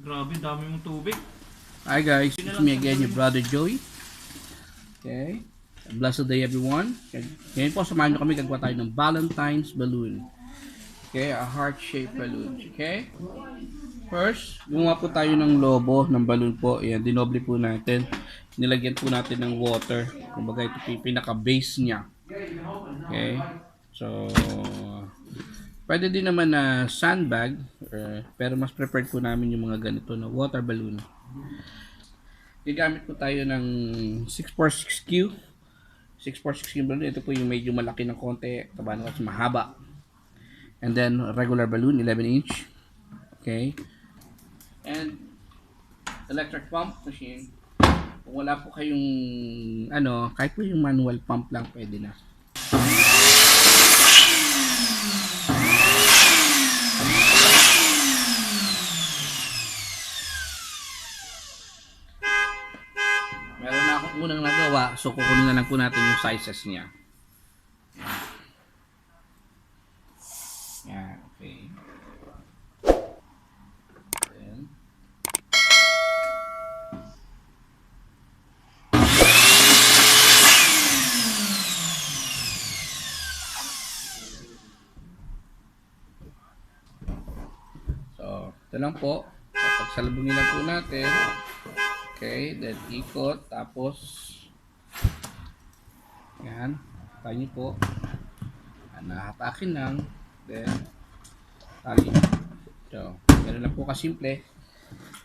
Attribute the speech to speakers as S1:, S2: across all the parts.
S1: Grabe, dami mong tubig.
S2: Hi guys, it's me again, your brother Joey. Okay. Blessed day everyone. Ngayon po, samahan nyo kami gagawa tayo ng Valentines balloon. Okay, a heart-shaped balloon. Okay. First, gumawa po tayo ng lobo ng balloon po. Ayan, dinoble po natin. Nilagyan po natin ng water. Kumbaga ito po yung pinaka-base niya. Okay. So, pwede din naman na sandbag, pero mas preferred po namin yung mga ganito na water balloon. Gagamit po tayo ng 6x6Q. 6x6Q balloon. Ito po yung medyo malaki ng konti. Taba na kasi mahaba. And then, regular balloon, 11 inch. Okay. And, electric pump machine. Kung wala po kayong, kahit po yung manual pump lang, pwede na. Meron na akong unang nagawa, so kukunin na lang po natin yung sizes niya. Yan, okay. Then, so, ito lang po. Pagsalubungin lang po natin. Okay, then ikot, tapos yan, tayo po. Nahatakin lang, then tali. So, ganun lang po kasimple.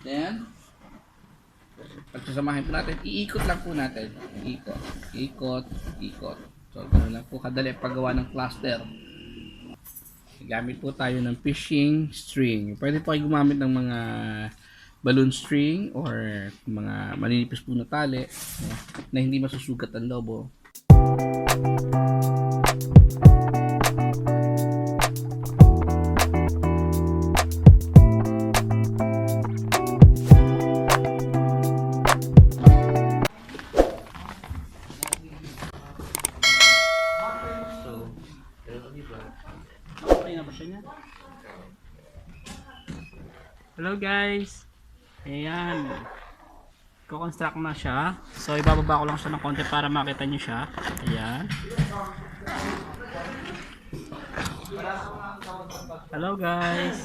S2: Then, pagsasamahin po natin, iikot lang po natin. Ikot, ikot, ikot. So, ganun lang po kadali paggawa ng cluster. Gamit po tayo ng fishing string. Pwede po kayo gumamit ng mga balloon string or mga maninipis po na tali na hindi masusugat ang lobo.
S1: Hello guys. Ayan. Ko-construct na siya. So ibababa ko lang siya ng konti para makita niyo siya. Ayan. Hello guys.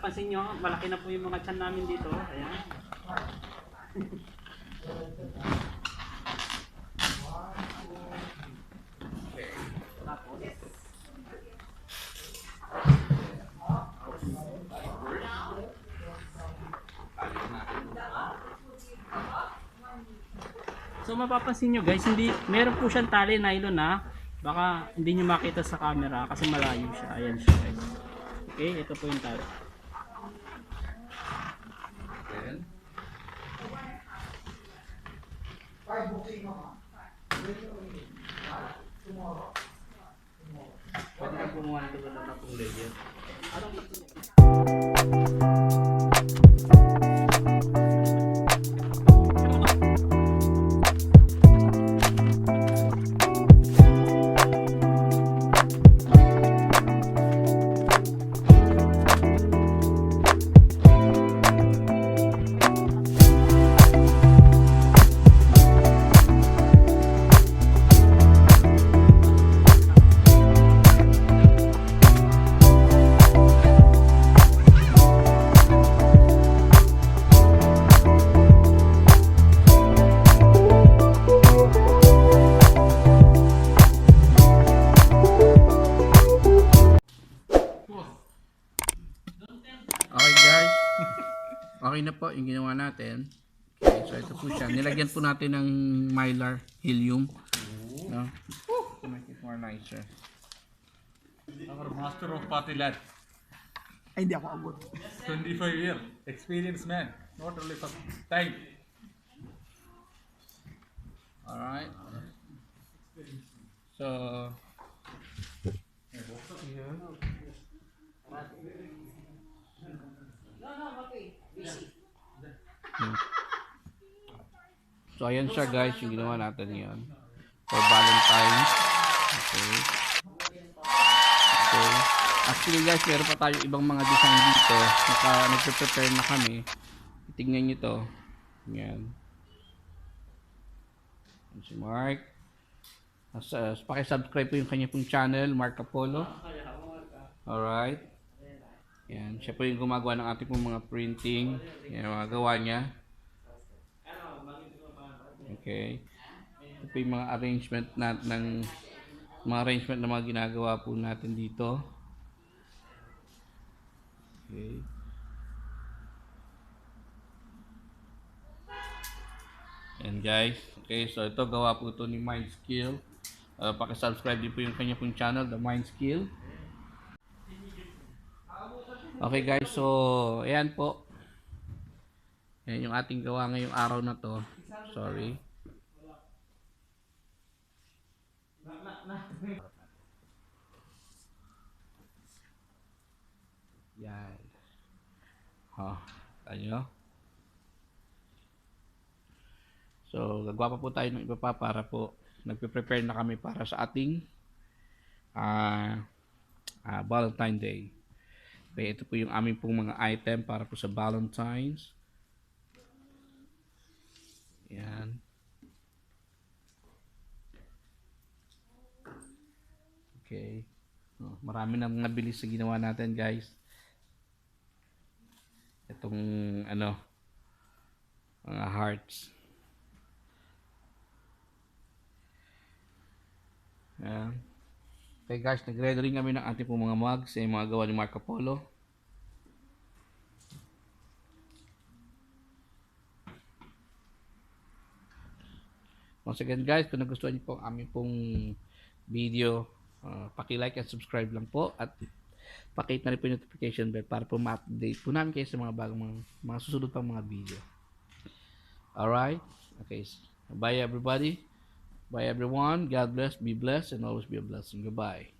S1: Pansin nyo, malaki na po yung mga tiyan namin dito. Ayan. So mapapansin nyo guys, meron po siyang tali nylon na baka hindi nyo makita sa camera kasi malayo siya. Ayan siya guys. Okay, ito po yung tali.
S2: Pwede na gumawa nito ng tapong layer. Okay guys, okay na po yung ginawa natin. Okay, so ito po siya. Nilagyan po natin ng mylar helium. No? To make it more nicer.
S3: Our master of party lad.
S1: Ay, hindi ako abot.
S3: 25-year experienced man. Not only for time.
S2: Alright. So, so ayan siya guys, yung ginawa natin ngayon. for Valentines. Okay. Okay. Actually guys, meron pa tayong ibang mga design dito. Nagpe-prepare na kami. Tingnan nyo to. Yan. Yan si Mark. Paki-subscribe po yung kanya pong channel, Mark Apollo. Alright. Yan. Siya po yung gumagawa ng ating pong mga printing. Yan, mga gawa niya. Okay. Ito po yung mga arrangement na mga ginagawa po natin dito. Okay. Yan guys. Okay, so ito gawa po ito ni Mind Skill. Paki-subscribe din po yung kanya pong channel, The Mind Skill. Okay guys, so ayan po. Yan yung ating gawa ngayong araw na to. Sorry. Yan. Tayo. So, gagawa pa po tayo ng iba pa para po nagpe-prepare na kami para sa ating Valentine Day. Okay, ito po yung aming pong mga item para po sa Valentines. Yan. Okay. Marami nang nabilis sa ginawa natin, guys. Itong mga hearts. Yan. Okay guys, nag-rendering kami ng ating pong mga mugs, yung mga gawa ni Marco Polo. Once again guys, kung nagustuhan niyo po ang aming pong video, paki-like and subscribe lang po at paki-hit na rin po yung notification bell para po ma-update po namin kayo sa mga bagong mga susunod pang mga video. Alright? Okay. Bye everybody. Bye everyone. God bless, be blessed, and always be a blessing. Goodbye.